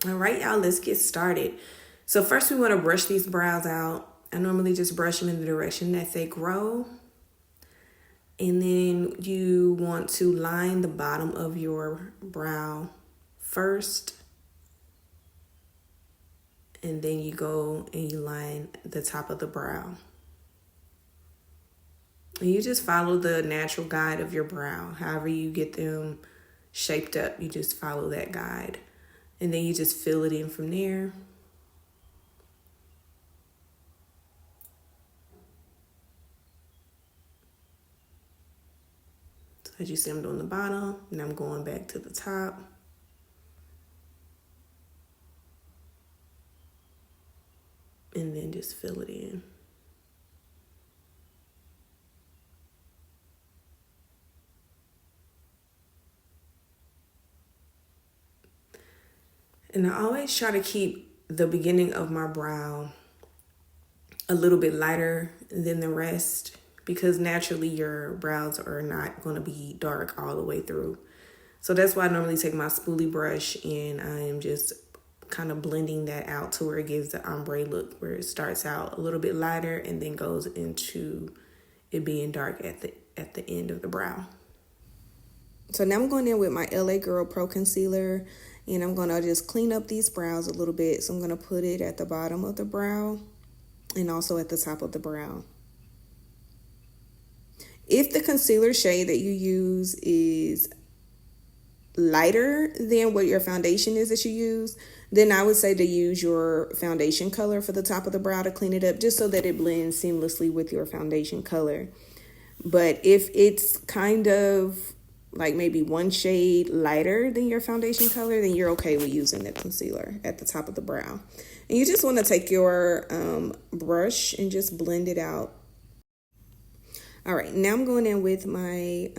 All right, y'all, let's get started. So first we want to brush these brows out. I normally just brush them in the direction that they grow. And then you want to line the bottom of your brow first. And then you go and you line the top of the brow. And you just follow the natural guide of your brow. However you get them shaped up, you just follow that guide. And then you just fill it in from there. So as you see, I'm doing the bottom, and I'm going back to the top. And then just fill it in. And I always try to keep the beginning of my brow a little bit lighter than the rest because naturally your brows are not going to be dark all the way through. So that's why I normally take my spoolie brush and I am just kind of blending that out to where it gives the ombre look, where it starts out a little bit lighter and then goes into it being dark at the end of the brow. So now I'm going in with my LA Girl Pro Concealer and I'm going to just clean up these brows a little bit. So I'm going to put it at the bottom of the brow and also at the top of the brow. If the concealer shade that you use is lighter than what your foundation is that you use, then I would say to use your foundation color for the top of the brow to clean it up, just so that it blends seamlessly with your foundation color. But if it's kind of like maybe one shade lighter than your foundation color, then you're okay with using the concealer at the top of the brow. And you just want to take your brush and just blend it out. All right, now I'm going in with my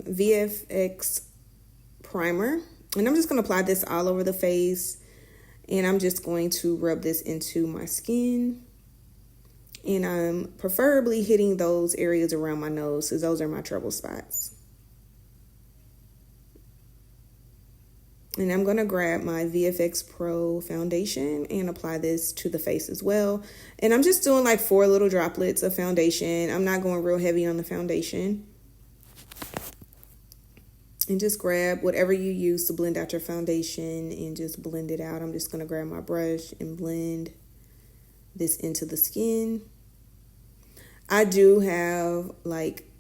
VFX primer. And I'm just going to apply this all over the face. And I'm just going to rub this into my skin. And I'm preferably hitting those areas around my nose, because those are my trouble spots. And I'm going to grab my VFX Pro foundation and apply this to the face as well. And I'm just doing like 4 little droplets of foundation. I'm not going real heavy on the foundation. And just grab whatever you use to blend out your foundation and just blend it out. I'm just going to grab my brush and blend this into the skin. I do have like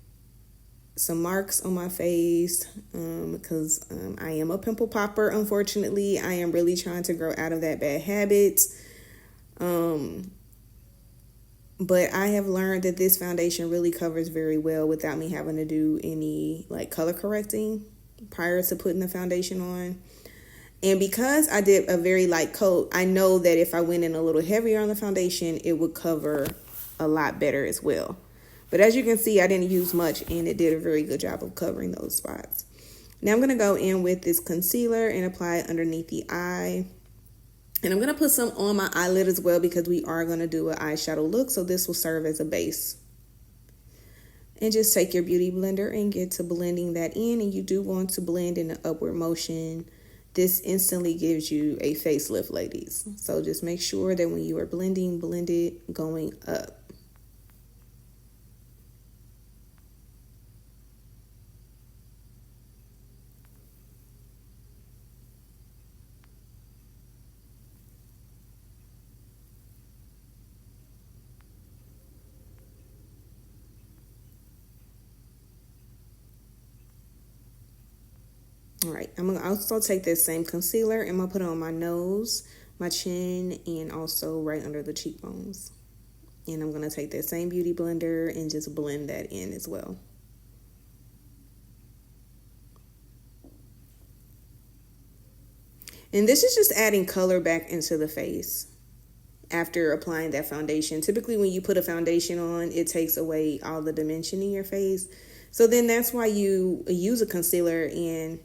some marks on my face because I am a pimple popper. Unfortunately, I am really trying to grow out of that bad habit. But I have learned that this foundation really covers very well without me having to do any like color correcting prior to putting the foundation on. And because I did a very light coat, I know that if I went in a little heavier on the foundation, it would cover a lot better as well. But as you can see, I didn't use much and it did a very good job of covering those spots. Now I'm going to go in with this concealer and apply it underneath the eye. And I'm going to put some on my eyelid as well because we are going to do an eyeshadow look. So this will serve as a base. And just take your beauty blender and get to blending that in. And you do want to blend in an upward motion. This instantly gives you a facelift, ladies. So just make sure that when you are blending, blend it going up. All right, I'm going to also take this same concealer and I'm going to put it on my nose, my chin, and also right under the cheekbones. And I'm going to take that same beauty blender and just blend that in as well. And this is just adding color back into the face after applying that foundation. Typically when you put a foundation on, it takes away all the dimension in your face. So then that's why you use a concealer and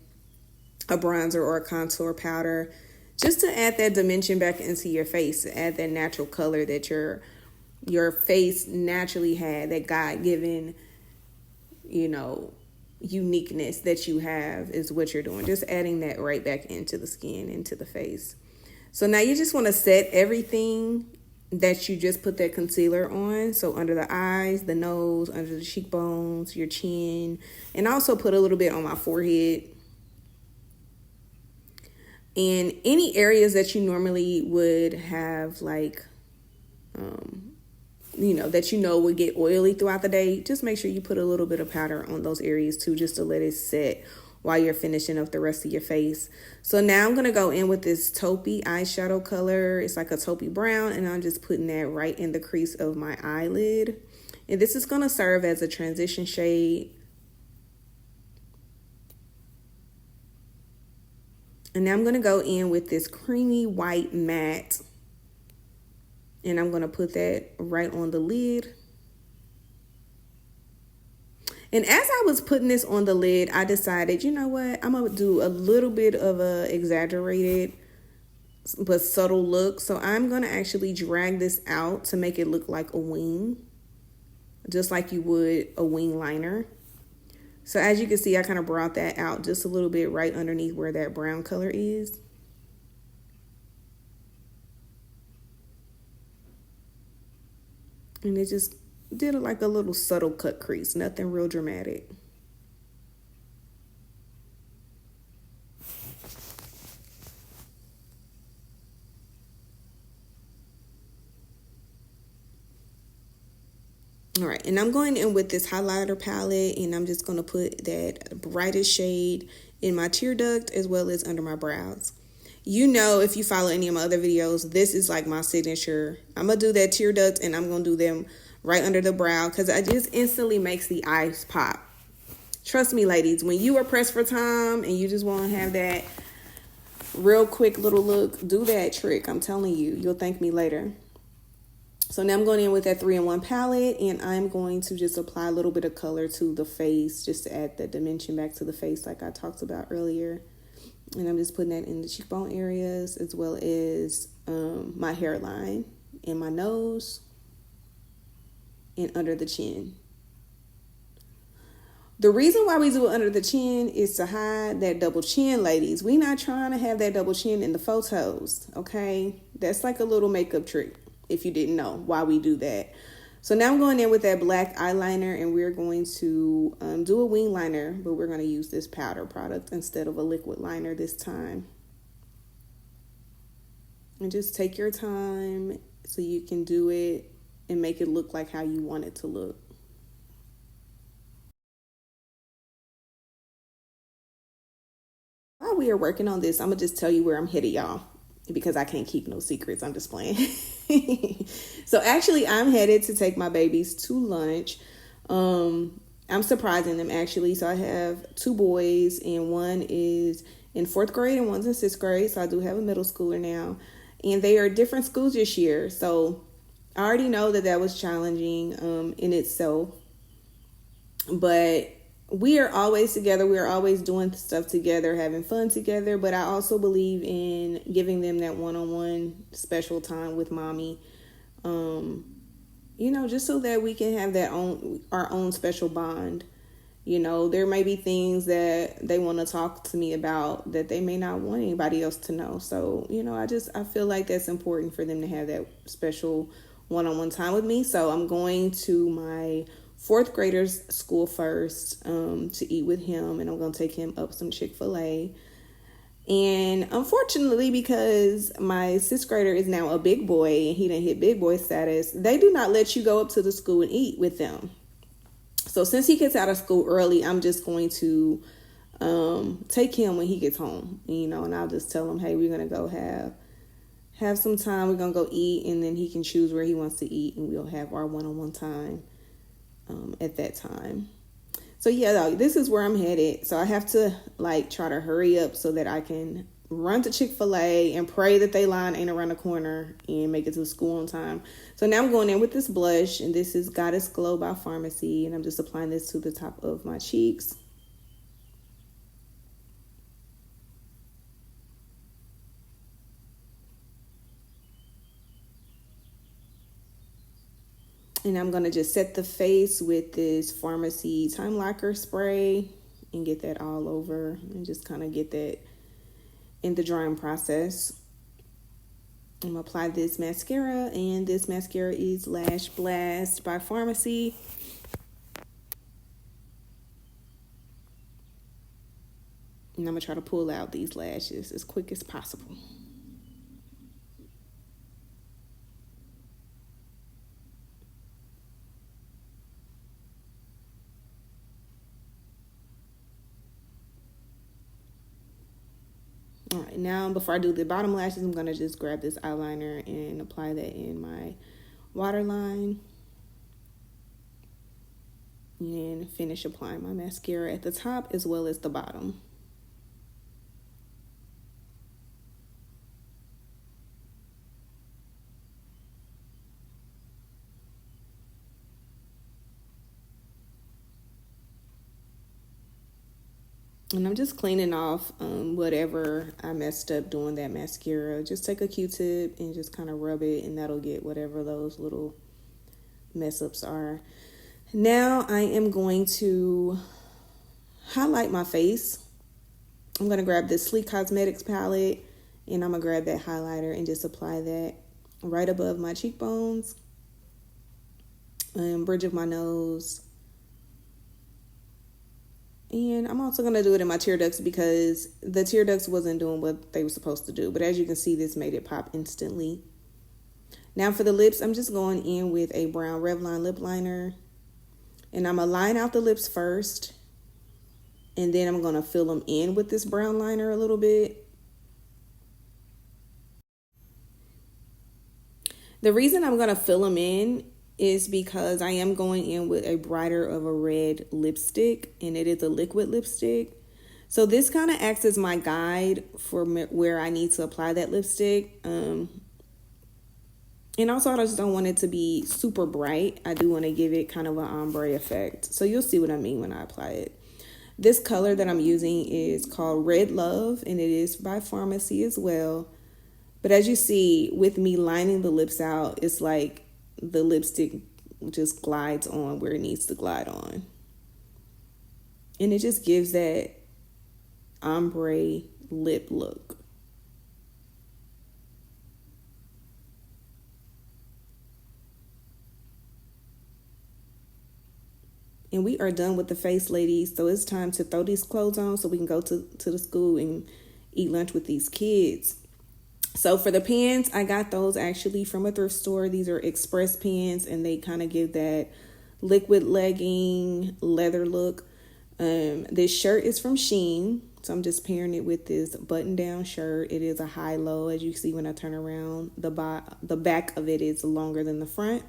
a bronzer or a contour powder, just to add that dimension back into your face, to add that natural color that your face naturally had, that God-given, uniqueness that you have is what you're doing. Just adding that right back into the skin, into the face. So now you just want to set everything that you just put that concealer on. So under the eyes, the nose, under the cheekbones, your chin, and also put a little bit on my forehead. And any areas that you normally would have like, that would get oily throughout the day, just make sure you put a little bit of powder on those areas too, just to let it set while you're finishing up the rest of your face. So now I'm going to go in with this taupey eyeshadow color. It's like a taupey brown, and I'm just putting that right in the crease of my eyelid. And this is going to serve as a transition shade. And now I'm going to go in with this creamy white matte. And I'm going to put that right on the lid. And as I was putting this on the lid, I decided, you know what? I'm going to do a little bit of a exaggerated but subtle look. So I'm going to actually drag this out to make it look like a wing, just like you would a wing liner. So as you can see, I kind of brought that out just a little bit right underneath where that brown color is. And it just did like a little subtle cut crease, nothing real dramatic. All right, and I'm going in with this highlighter palette, and I'm just going to put that brightest shade in my tear duct as well as under my brows. You know, if you follow any of my other videos, this is like my signature. I'm going to do that tear duct, and I'm going to do them right under the brow because it just instantly makes the eyes pop. Trust me, ladies, when you are pressed for time and you just want to have that real quick little look, do that trick. I'm telling you, you'll thank me later. So now I'm going in with that 3-in-1 palette, and I'm going to just apply a little bit of color to the face just to add that dimension back to the face like I talked about earlier. And I'm just putting that in the cheekbone areas as well as my hairline and my nose and under the chin. The reason why we do it under the chin is to hide that double chin, ladies. We're not trying to have that double chin in the photos, okay? That's like a little makeup trick, if you didn't know why we do that. So now I'm going in with that black eyeliner, and we're going to do a wing liner, but we're going to use this powder product instead of a liquid liner this time. And just take your time so you can do it and make it look like how you want it to look. While we are working on this, I'm going to just tell you where I'm headed, y'all, because I can't keep no secrets. I'm just playing. So actually, I'm headed to take my babies to lunch. I'm surprising them, actually. So I have 2 boys, and one is in 4th grade and one's in 6th grade. So I do have a middle schooler now. And they are different schools this year. So I already know that was challenging in itself. But we are always together. We are always doing stuff together, having fun together. But I also believe in giving them that one-on-one special time with mommy. Just so that we can have our own special bond. There may be things that they want to talk to me about that they may not want anybody else to know. So, I feel like that's important for them to have that special one-on-one time with me. So I'm going to my 4th grader's school first to eat with him, and I'm going to take him up some Chick-fil-A. And unfortunately, because my 6th grader is now a big boy and he didn't hit big boy status, they do not let you go up to the school and eat with them. So since he gets out of school early, I'm just going to take him when he gets home, and I'll just tell him, hey, we're going to go have some time. We're going to go eat, and then he can choose where he wants to eat, and we'll have our one-on-one time at that time. So yeah, this is where I'm headed. So I have to try to hurry up so that I can run to Chick-fil-A and pray that they line ain't around the corner and make it to school on time. So now I'm going in with this blush, and this is Goddess Glow by Pharmacy, and I'm just applying this to the top of my cheeks. And I'm going to just set the face with this Pharmacy Time Locker spray and get that all over and just kind of get that in the drying process. I'm gonna apply this mascara, and this mascara is Lash Blast by Pharmacy. And I'm gonna try to pull out these lashes as quick as possible. All right, now before I do the bottom lashes, I'm gonna just grab this eyeliner and apply that in my waterline. And finish applying my mascara at the top as well as the bottom. And I'm just cleaning off whatever I messed up doing that mascara. Just take a Q-tip and just kind of rub it, and that'll get whatever those little mess ups are. Now I am going to highlight my face. I'm going to grab this Sleek Cosmetics palette, and I'm going to grab that highlighter and just apply that right above my cheekbones, bridge of my nose. And I'm also going to do it in my tear ducts because the tear ducts wasn't doing what they were supposed to do. But as you can see, this made it pop instantly. Now for the lips, I'm just going in with a brown Revlon lip liner. And I'm going to line out the lips first. And then I'm going to fill them in with this brown liner a little bit. The reason I'm going to fill them in is because I am going in with a brighter of a red lipstick, and it is a liquid lipstick. So this kind of acts as my guide for where I need to apply that lipstick. And also I just don't want it to be super bright. I do want to give it kind of an ombre effect. So you'll see what I mean when I apply it. This color that I'm using is called Red Love, and it is by Pharmacy as well. But as you see, with me lining the lips out, it's like the lipstick just glides on where it needs to glide on. And it just gives that ombre lip look. And we are done with the face, ladies. So it's time to throw these clothes on so we can go to the school and eat lunch with these kids. So for the pants, I got those actually from a thrift store. These are Express pants, and they kind of give that liquid legging leather look. This shirt is from Shein, so I'm just pairing it with this button-down shirt. It is a high-low. As you see when I turn around, the back of it is longer than the front.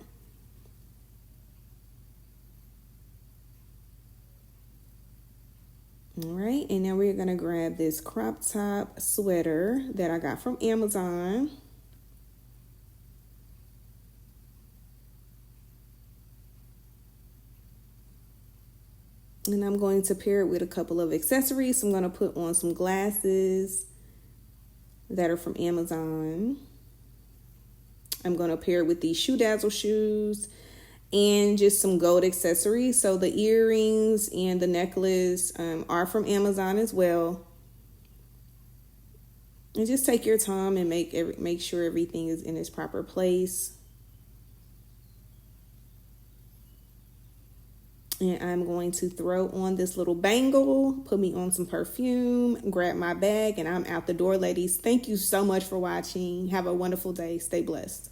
All right, and now we're gonna grab this crop top sweater that I got from Amazon. And I'm going to pair it with a couple of accessories. So I'm gonna put on some glasses that are from Amazon. I'm gonna pair it with these Shoe Dazzle shoes and just some gold accessories. So the earrings and the necklace are from Amazon as well. And just take your time and make sure everything is in its proper place. And I'm going to throw on this little bangle, put me on some perfume, grab my bag, and I'm out the door, ladies. Thank you so much for watching. Have a wonderful day. Stay blessed.